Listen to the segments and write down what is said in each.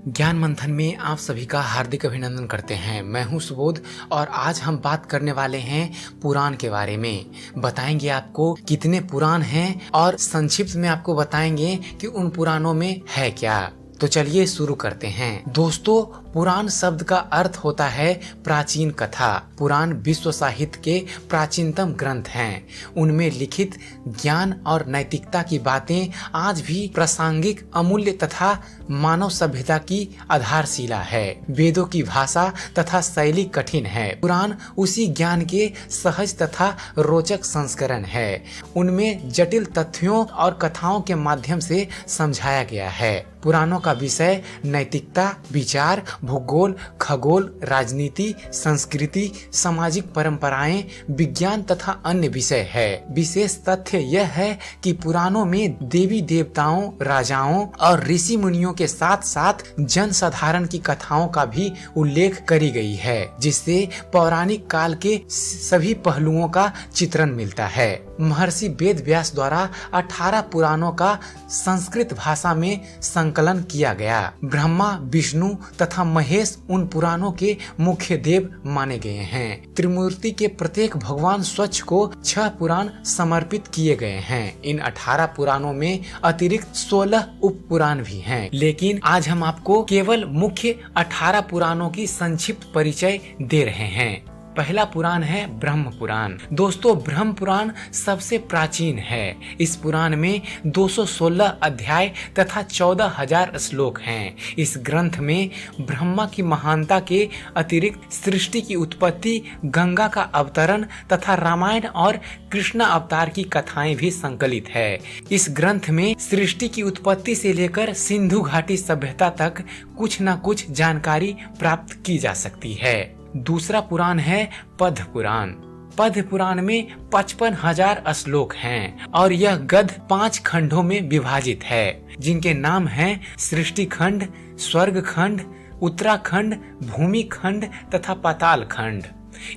ज्ञान मंथन में आप सभी का हार्दिक अभिनंदन करते हैं। मैं हूं सुबोध और आज हम बात करने वाले हैं पुराण के बारे में। बताएंगे आपको कितने पुराण हैं और संक्षिप्त में आपको बताएंगे कि उन पुराणों में है क्या। तो चलिए शुरू करते हैं। दोस्तों, पुराण शब्द का अर्थ होता है प्राचीन कथा। पुराण विश्व साहित्य के प्राचीनतम ग्रंथ हैं। उनमें लिखित ज्ञान और नैतिकता की बातें आज भी प्रासंगिक, अमूल्य तथा मानव सभ्यता की आधारशिला है। वेदों की भाषा तथा शैली कठिन है। पुराण उसी ज्ञान के सहज तथा रोचक संस्करण है। उनमें जटिल तथ्यों और कथाओं के माध्यम से समझाया गया है। पुराणों का विषय नैतिकता, विचार, भूगोल, खगोल, राजनीति, संस्कृति, सामाजिक परंपराएं, विज्ञान तथा अन्य विषय है। विशेष तथ्य यह है कि पुराणों में देवी देवताओं, राजाओं और ऋषि मुनियों के साथ साथ जन साधारण की कथाओं का भी उल्लेख करी गई है, जिससे पौराणिक काल के सभी पहलुओं का चित्रण मिलता है। महर्षि वेद व्यास द्वारा 18 पुराणों का संस्कृत भाषा में संकलन किया गया। ब्रह्मा, विष्णु तथा महेश उन पुराणों के मुख्य देव माने गए हैं। त्रिमूर्ति के प्रत्येक भगवान स्वच्छ को 6 पुराण समर्पित किए गए हैं। इन 18 पुराणों में अतिरिक्त 16 उप पुराण भी हैं, लेकिन आज हम आपको केवल मुख्य 18 पुराणों की संक्षिप्त परिचय दे रहे हैं। पहला पुराण है ब्रह्म पुराण। दोस्तों, ब्रह्म पुराण सबसे प्राचीन है। इस पुराण में 216 अध्याय तथा 14,000 श्लोक हैं। इस ग्रंथ में ब्रह्मा की महानता के अतिरिक्त सृष्टि की उत्पत्ति, गंगा का अवतरण तथा रामायण और कृष्ण अवतार की कथाएं भी संकलित है। इस ग्रंथ में सृष्टि की उत्पत्ति से लेकर सिंधु घाटी सभ्यता तक कुछ न कुछ जानकारी प्राप्त की जा सकती है। दूसरा पुराण है पद्म पुराण। पद्म पुराण में 55,000 श्लोक हैं और यह गद्य 5 खंडों में विभाजित है, जिनके नाम हैं सृष्टि खंड, स्वर्ग खंड, उत्तराखंड, भूमि खंड तथा पाताल खंड।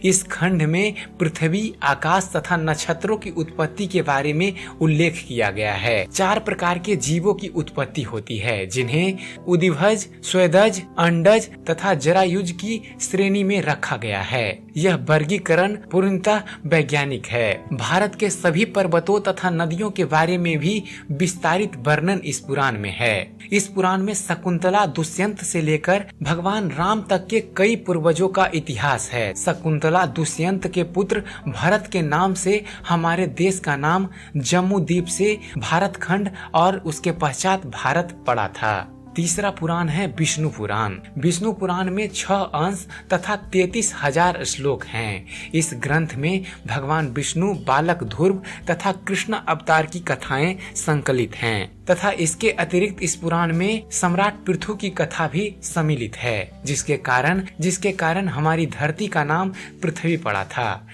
इस खंड में पृथ्वी, आकाश तथा नक्षत्रों की उत्पत्ति के बारे में उल्लेख किया गया है। 4 प्रकार के जीवों की उत्पत्ति होती है, जिन्हें उदिभज, स्वेदज, अंडज तथा जरायुज की श्रेणी में रखा गया है। यह वर्गीकरण पूर्णतः वैज्ञानिक है। भारत के सभी पर्वतों तथा नदियों के बारे में भी विस्तारित वर्णन इस पुराण में है। इस पुराण में शकुंतला, दुष्यंत से लेकर भगवान राम तक के कई पूर्वजों का इतिहास है। शकुंतला दुष्यंत के पुत्र भरत के नाम से हमारे देश का नाम जम्मू द्वीप से भारत खंड और उसके पश्चात भारत पड़ा था। तीसरा पुराण है विष्णु पुराण। विष्णु पुराण में 6 अंश तथा 33,000 श्लोक हैं। इस ग्रंथ में भगवान विष्णु, बालक ध्रुव तथा कृष्ण अवतार की कथाएं संकलित हैं तथा इसके अतिरिक्त इस पुराण में सम्राट पृथु की कथा भी सम्मिलित है, जिसके कारण हमारी धरती का नाम पृथ्वी पड़ा था।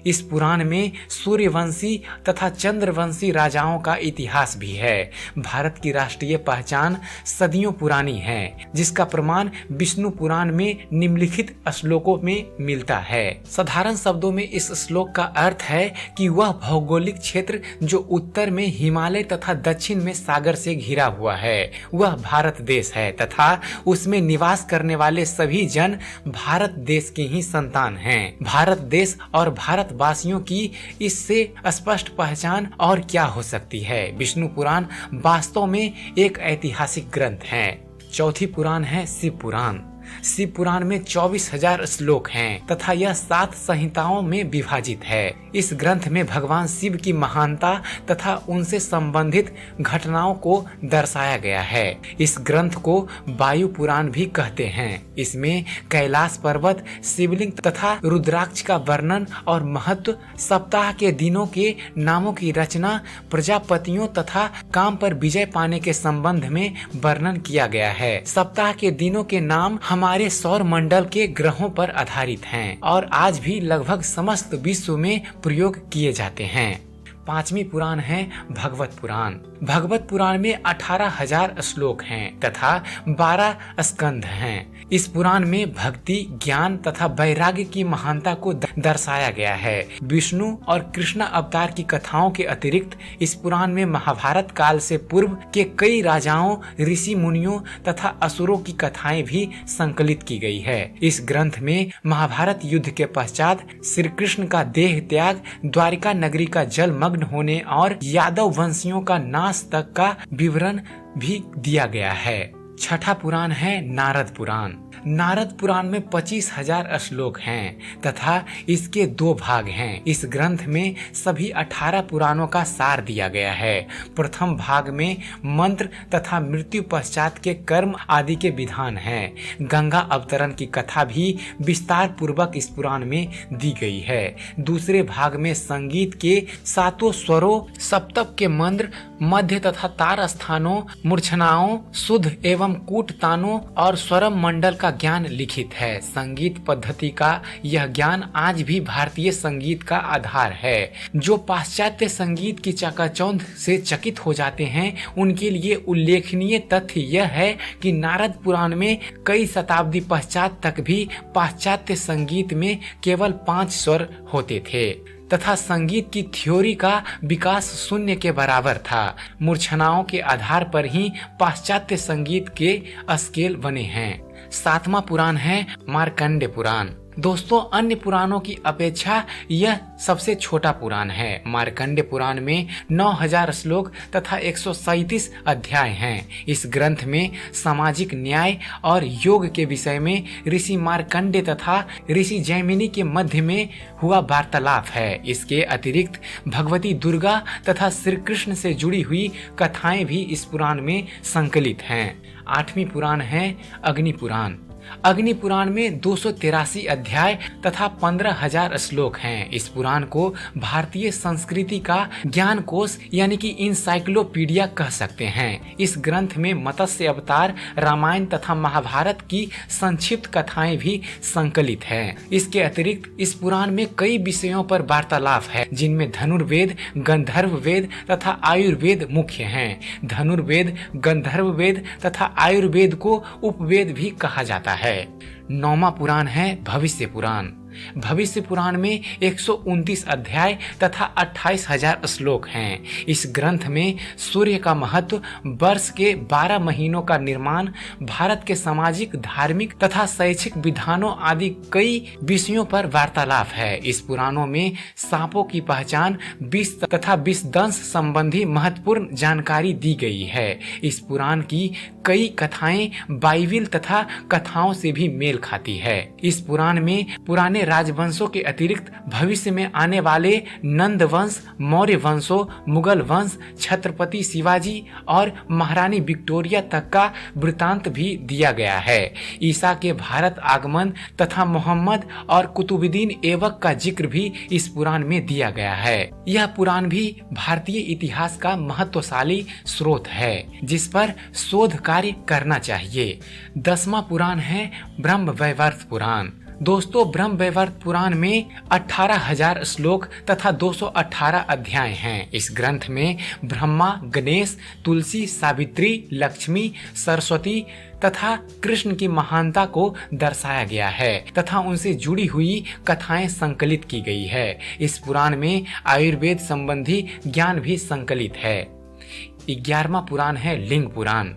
इस पुराण में सूर्यवंशी तथा चंद्रवंशी राजाओं का इतिहास भी है। भारत की राष्ट्रीय पहचान सदियों पुरानी है, जिसका प्रमाण विष्णु पुराण में निम्नलिखित श्लोकों में मिलता है। साधारण शब्दों में इस श्लोक का अर्थ है कि वह भौगोलिक क्षेत्र जो उत्तर में हिमालय तथा दक्षिण में सागर से घिरा हुआ है, वह भारत देश है तथा उसमें निवास करने वाले सभी जन भारत देश के ही संतान हैं। भारत देश और भारतवासियों की इससे स्पष्ट पहचान और क्या हो सकती है। विष्णु पुराण वास्तव में एक ऐतिहासिक ग्रंथ है। चौथी पुराण है शिव पुराण। शिव पुराण में 24,000 श्लोक हैं तथा यह 7 संहिताओं में विभाजित है। इस ग्रंथ में भगवान शिव की महानता तथा उनसे संबंधित घटनाओं को दर्शाया गया है। इस ग्रंथ को वायु पुराण भी कहते हैं। इसमें कैलाश पर्वत, शिवलिंग तथा रुद्राक्ष का वर्णन और महत्व, सप्ताह के दिनों के नामों की रचना, प्रजापतियों तथा काम पर विजय पाने के संबंध में वर्णन किया गया है। सप्ताह के दिनों के नाम हमारे सौर मंडल के ग्रहों पर आधारित हैं और आज भी लगभग समस्त विश्व में प्रयोग किए जाते हैं। 5वीं पुराण है भगवत पुराण। भगवत पुराण में 18,000 श्लोक हैं तथा 12 स्कंध हैं। इस पुराण में भक्ति, ज्ञान तथा वैराग्य की महानता को दर्शाया गया है। विष्णु और कृष्ण अवतार की कथाओं के अतिरिक्त इस पुराण में महाभारत काल से पूर्व के कई राजाओं, ऋषि मुनियों तथा असुरों की कथाएं भी संकलित की गई है। इस ग्रंथ में महाभारत युद्ध के पश्चात श्री कृष्ण का देह त्याग, द्वारिका नगरी का जलमग्न होने और यादव वंशियों का नाश तक का विवरण भी दिया गया है। छठा पुराण है नारद पुराण। नारद पुराण में 25,000 श्लोक हैं तथा इसके 2 भाग हैं। इस ग्रंथ में सभी 18 पुराणों का सार दिया गया है। प्रथम भाग में मंत्र तथा मृत्यु पश्चात के कर्म आदि के विधान हैं। गंगा अवतरण की कथा भी विस्तार पूर्वक इस पुराण में दी गई है। दूसरे भाग में संगीत के 7 स्वरों, सप्तक के मंत्र, मध्य तथा तार स्थानों, मूर्छनाओं, शुद्ध एवं कूट तानों और स्वरम मंडल का ज्ञान लिखित है। संगीत पद्धति का यह ज्ञान आज भी भारतीय संगीत का आधार है। जो पाश्चात्य संगीत की चकाचौंध से चकित हो जाते हैं, उनके लिए उल्लेखनीय तथ्य यह है कि नारद पुराण में कई शताब्दी पश्चात तक भी पाश्चात्य संगीत में केवल 5 स्वर होते थे तथा संगीत की थ्योरी का विकास शून्य के बराबर था। मूर्छनाओं के आधार पर ही पाश्चात्य संगीत के स्केल बने हैं। 7वां पुराण है मार्कंडेय पुराण। दोस्तों, अन्य पुराणों की अपेक्षा यह सबसे छोटा पुराण है। मार्कंडेय पुराण में 9,000 श्लोक तथा 137 अध्याय हैं। इस ग्रंथ में सामाजिक न्याय और योग के विषय में ऋषि मार्कंडेय तथा ऋषि जैमिनी के मध्य में हुआ वार्तालाप है। इसके अतिरिक्त भगवती दुर्गा तथा श्री कृष्ण से जुड़ी हुई कथाएं भी इस पुराण में संकलित हैं। 8वीं पुराण है अग्नि पुराण। अग्नि पुराण में 283 अध्याय तथा 15,000 श्लोक हैं। इस पुराण को भारतीय संस्कृति का ज्ञान कोश यानी कि इंसाइक्लोपीडिया कह सकते हैं। इस ग्रंथ में मत्स्य अवतार, रामायण तथा महाभारत की संक्षिप्त कथाएं भी संकलित हैं। इसके अतिरिक्त इस पुराण में कई विषयों पर वार्तालाप है, जिनमें धनुर्वेद, गंधर्व वेद तथा आयुर्वेद मुख्य हैं। धनुर्वेद, गंधर्व वेद तथा आयुर्वेद को उपवेद भी कहा जाता है। 9वां पुराण है भविष्य पुराण। भविष्य पुराण में 129 अध्याय तथा 28,000 श्लोक हैं। इस ग्रंथ में सूर्य का महत्व, वर्ष के 12 महीनों का निर्माण, भारत के सामाजिक, धार्मिक तथा शैक्षिक विधानों आदि कई विषयों पर वार्तालाप है। इस पुराणों में सांपों की पहचान, विष तथा विषदंश संबंधी महत्वपूर्ण जानकारी दी गई है। इस पुराण की कई कथाएं बाइबिल तथा कथाओं से भी मेल खाती है। इस पुराण में पुराने राजवंशों के अतिरिक्त भविष्य में आने वाले नंद वंश, मौर्य वंशों, मुगल वंश, छत्रपति शिवाजी और महारानी विक्टोरिया तक का वृतांत भी दिया गया है। ईसा के भारत आगमन तथा मोहम्मद और कुतुबुद्दीन ऐबक का जिक्र भी इस पुराण में दिया गया है। यह पुराण भी भारतीय इतिहास का महत्वशाली स्रोत है, जिस पर शोध कार्य करना चाहिए। 10वां पुराण है ब्रह्म वैवर्त पुराण। दोस्तों, ब्रह्म वैवर्त पुराण में 18,000 श्लोक तथा 218 अध्याय हैं। इस ग्रंथ में ब्रह्मा, गणेश, तुलसी, सावित्री, लक्ष्मी, सरस्वती तथा कृष्ण की महानता को दर्शाया गया है तथा उनसे जुड़ी हुई कथाएं संकलित की गई है। इस पुराण में आयुर्वेद संबंधी ज्ञान भी संकलित है। 11वां पुराण है लिंग पुराण।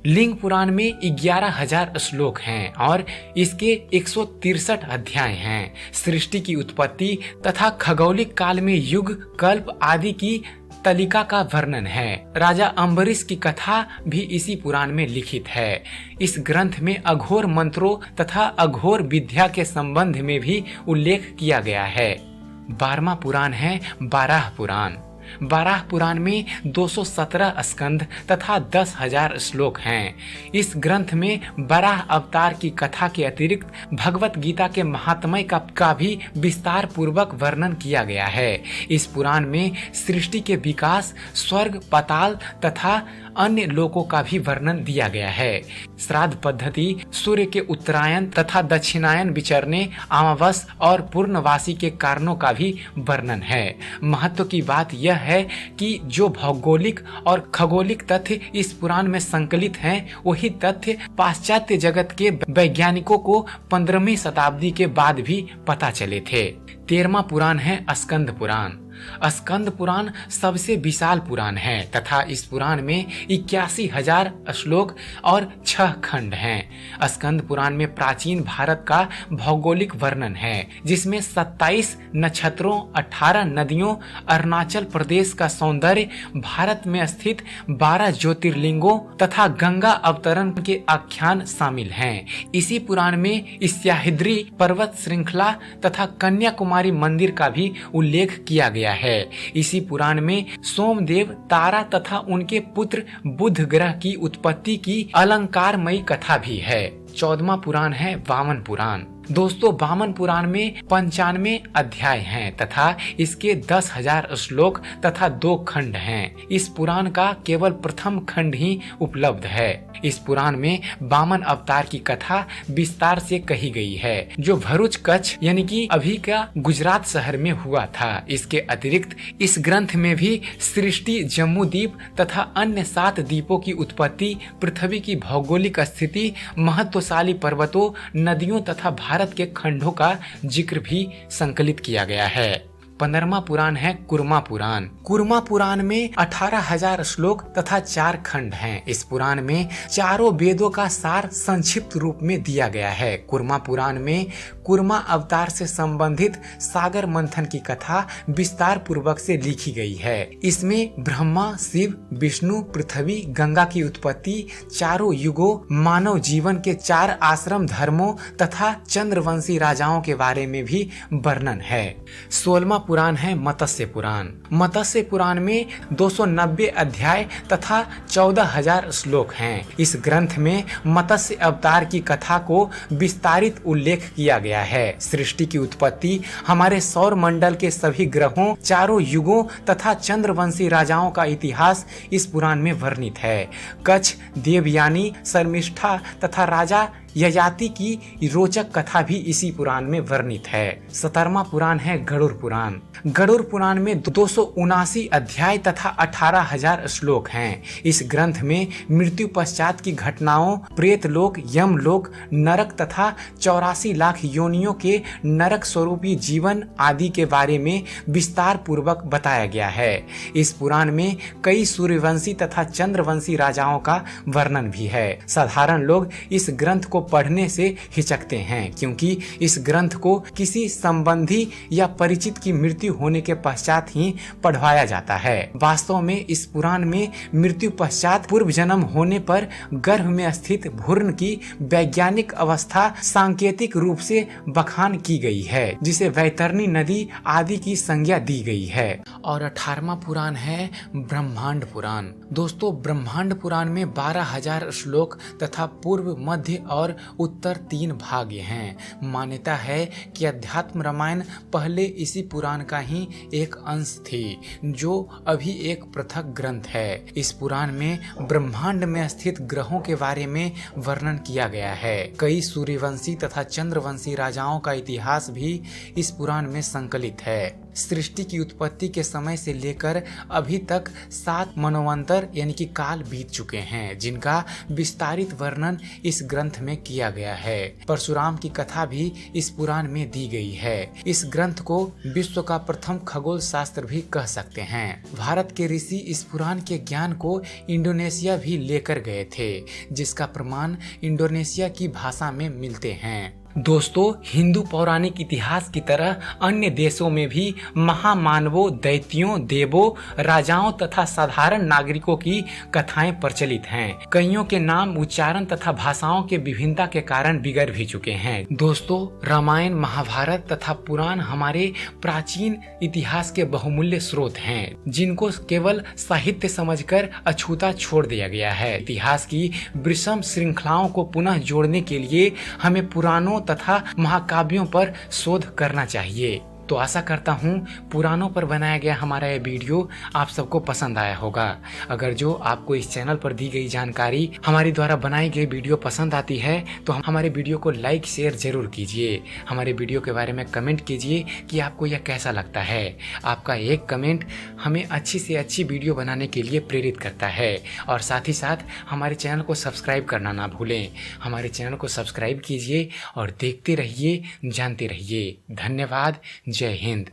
लिंग पुराण में 11,000 श्लोक हैं और इसके 163 अध्याय हैं। सृष्टि की उत्पत्ति तथा खगोलिक काल में युग, कल्प आदि की तलिका का वर्णन है। राजा अम्बरीश की कथा भी इसी पुराण में लिखित है। इस ग्रंथ में अघोर मंत्रों तथा अघोर विद्या के संबंध में भी उल्लेख किया गया है। 12वां पुराण है बाराह पुराण। बाराह पुराण में 217 स्कंध तथा 10,000 श्लोक हैं। इस ग्रंथ में बाराह अवतार की कथा के अतिरिक्त भगवत गीता के महात्म्य का भी विस्तार पूर्वक वर्णन किया गया है। इस पुराण में सृष्टि के विकास, स्वर्ग, पाताल तथा अन्य लोकों का भी वर्णन दिया गया है। श्राद्ध पद्धति, सूर्य के उत्तरायण तथा दक्षिणायन विचरने, अमावस और पूर्णवासी के कारणों का भी वर्णन है। महत्व की बात यह है कि जो भौगोलिक और खगोलिक तथ्य इस पुराण में संकलित हैं, वही तथ्य पाश्चात्य जगत के वैज्ञानिकों को 15वीं शताब्दी के बाद भी पता चले थे। 13वां पुराण है स्कंद पुराण। स्कंद पुराण सबसे विशाल पुराण है तथा इस पुराण में 81,000 श्लोक और 6 खंड हैं। स्कंद पुराण में प्राचीन भारत का भौगोलिक वर्णन है, जिसमें 27 नक्षत्रों, 18 नदियों, अरुणाचल प्रदेश का सौंदर्य, भारत में स्थित 12 ज्योतिर्लिंगों तथा गंगा अवतरण के आख्यान शामिल हैं। इसी पुराण में सह्याद्री पर्वत श्रृंखला तथा कन्याकुमारी मंदिर का भी उल्लेख किया गया है। इसी पुराण में सोमदेव, तारा तथा उनके पुत्र बुध ग्रह की उत्पत्ति की अलंकारमयी कथा भी है। 14वां पुराण है वामन पुराण। दोस्तों, वामन पुराण में 95 अध्याय हैं तथा इसके 10,000 श्लोक तथा 2 खंड हैं। इस पुराण का केवल प्रथम खंड ही उपलब्ध है। इस पुराण में वामन अवतार की कथा विस्तार से कही गई है, जो भरूच कच्छ यानी कि अभी का गुजरात शहर में हुआ था। इसके अतिरिक्त इस ग्रंथ में भी सृष्टि, जम्मू द्वीप तथा अन्य 7 द्वीपों की उत्पत्ति, पृथ्वी की भौगोलिक स्थिति, महत्वशाली पर्वतों, नदियों तथा भारत के खंडों का जिक्र भी संकलित किया गया है। 15वां पुराण है कुरमा पुराण। कुरमा पुराण में 18,000 श्लोक तथा 4 खंड हैं। इस पुराण में चारों वेदों का सार संक्षिप्त रूप में दिया गया है। कुरमा पुराण में कुरमा अवतार से संबंधित सागर मंथन की कथा विस्तार पूर्वक से लिखी गई है। इसमें ब्रह्मा, शिव, विष्णु, पृथ्वी, गंगा की उत्पत्ति, चारों युगों, मानव जीवन के 4 आश्रम धर्मों तथा चंद्रवंशी राजाओं के बारे में भी वर्णन है। 16वां पुराण है मत्स्य पुराण। मत्स्य पुराण में 290 अध्याय तथा 14,000 श्लोक हैं। इस ग्रंथ में मत्स्य अवतार की कथा को विस्तारित उल्लेख किया गया है। सृष्टि की उत्पत्ति, हमारे सौर मंडल के सभी ग्रहों, चारों युगों तथा चंद्रवंशी राजाओं का इतिहास इस पुराण में वर्णित है। कच्छ, देवयानी, शर्मिष्ठा तथा राजा ययाति की रोचक कथा भी इसी पुराण में वर्णित है। 17वां पुराण है गरुड़ पुराण। गरुड़ पुराण में 279 अध्याय तथा 18,000 श्लोक हैं। इस ग्रंथ में मृत्यु पश्चात की घटनाओं, प्रेतलोक, यमलोक, नरक तथा 84 लाख योनियों के नरक स्वरूपी जीवन आदि के बारे में विस्तार पूर्वक बताया गया है। इस पुराण में कई सूर्यवंशी तथा चंद्रवंशी राजाओं का वर्णन भी है। साधारण लोग इस ग्रंथ को पढ़ने से हिचकते हैं, क्योंकि इस ग्रंथ को किसी संबंधी या परिचित की मृत्यु होने के पश्चात ही पढ़वाया जाता है। वास्तव में इस पुराण में मृत्यु पश्चात पूर्व जन्म होने पर गर्भ में स्थित भ्रूण की वैज्ञानिक अवस्था सांकेतिक रूप से बखान की गई है, जिसे वैतरणी नदी आदि की संज्ञा दी गई है। और 18वां पुराण है ब्रह्मांड पुराण। दोस्तों, ब्रह्मांड पुराण में 12,000 श्लोक तथा पूर्व, मध्य और उत्तर 3 भाग हैं। मान्यता है कि अध्यात्म रामायण पहले इसी पुराण का ही एक अंश थी, जो अभी एक पृथक ग्रंथ है। इस पुराण में ब्रह्मांड में स्थित ग्रहों के बारे में वर्णन किया गया है। कई सूर्यवंशी तथा चंद्रवंशी राजाओं का इतिहास भी इस पुराण में संकलित है। सृष्टि की उत्पत्ति के समय से लेकर अभी तक 7 मनवंतर यानी कि काल बीत चुके हैं, जिनका विस्तारित वर्णन इस ग्रंथ में किया गया है। परशुराम की कथा भी इस पुराण में दी गई है। इस ग्रंथ को विश्व का प्रथम खगोल शास्त्र भी कह सकते हैं। भारत के ऋषि इस पुराण के ज्ञान को इंडोनेशिया भी लेकर गए थे, जिसका प्रमाण इंडोनेशिया की भाषा में मिलते हैं। दोस्तों, हिंदू पौराणिक इतिहास की तरह अन्य देशों में भी महामानवों, दैत्यों, देवों, राजाओं तथा साधारण नागरिकों की कथाएं प्रचलित हैं। कईयों के नाम, उच्चारण तथा भाषाओं के विभिन्नता के कारण बिगड़ भी चुके हैं। दोस्तों, रामायण, महाभारत तथा पुराण हमारे प्राचीन इतिहास के बहुमूल्य स्रोत हैं, जिनको केवल साहित्य समझकर अछूता छोड़ दिया गया है। इतिहास की विषम श्रृंखलाओं को पुनः जोड़ने के लिए हमें पुराणों तथा महाकाव्यों पर शोध करना चाहिए। तो आशा करता हूँ पुराणों पर बनाया गया हमारा ये वीडियो आप सबको पसंद आया होगा। अगर जो आपको इस चैनल पर दी गई जानकारी हमारे द्वारा बनाई गई वीडियो पसंद आती है तो हमारे वीडियो को लाइक शेयर जरूर कीजिए। हमारे वीडियो के बारे में कमेंट कीजिए कि आपको यह कैसा लगता है। आपका एक कमेंट हमें अच्छी से अच्छी वीडियो बनाने के लिए प्रेरित करता है। और साथ ही साथ हमारे चैनल को सब्सक्राइब करना ना भूलें। हमारे चैनल को सब्सक्राइब कीजिए और देखते रहिए, जानते रहिए। धन्यवाद। जय हिंद।